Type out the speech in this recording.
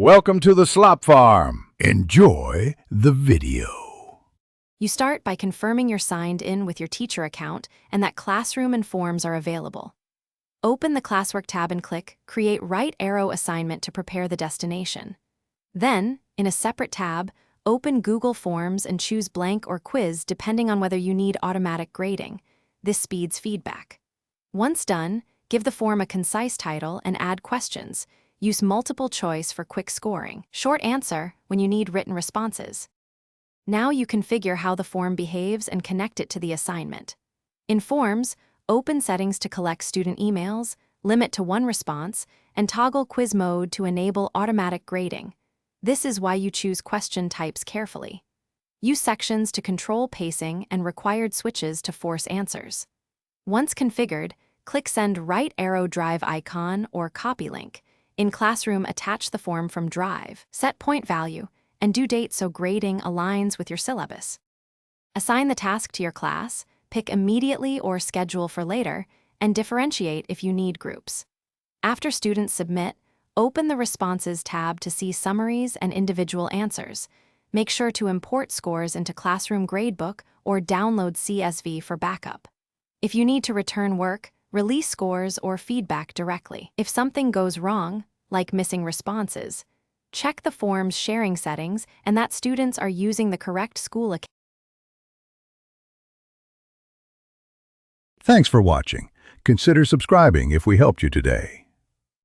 Welcome to the Slop Farm. Enjoy the video. You start by confirming you're signed in with your teacher account and that classroom and forms are available. Open the Classwork tab and click Create Right Arrow Assignment to prepare the destination. Then, in a separate tab, open Google Forms and choose blank or quiz depending on whether you need automatic grading. This speeds feedback. Once done, give the form a concise title and add questions. Use multiple choice for quick scoring. Short answer when you need written responses. Now you configure how the form behaves and connect it to the assignment. In Forms, open settings to collect student emails, limit to one response, and toggle quiz mode to enable automatic grading. This is why you choose question types carefully. Use sections to control pacing and required switches to force answers. Once configured, click Send Right Arrow Drive icon or Copy link. In Classroom, attach the form from Drive, set point value, and due date so grading aligns with your syllabus. Assign the task to your class, pick immediately or schedule for later, and differentiate if you need groups. After students submit, open the Responses tab to see summaries and individual answers. Make sure to import scores into Classroom Gradebook or download CSV for backup. If you need to return work, release scores or feedback directly. If something goes wrong, like missing responses, check the form's sharing settings and that students are using the correct school account. Thanks for watching. Consider subscribing if we helped you today.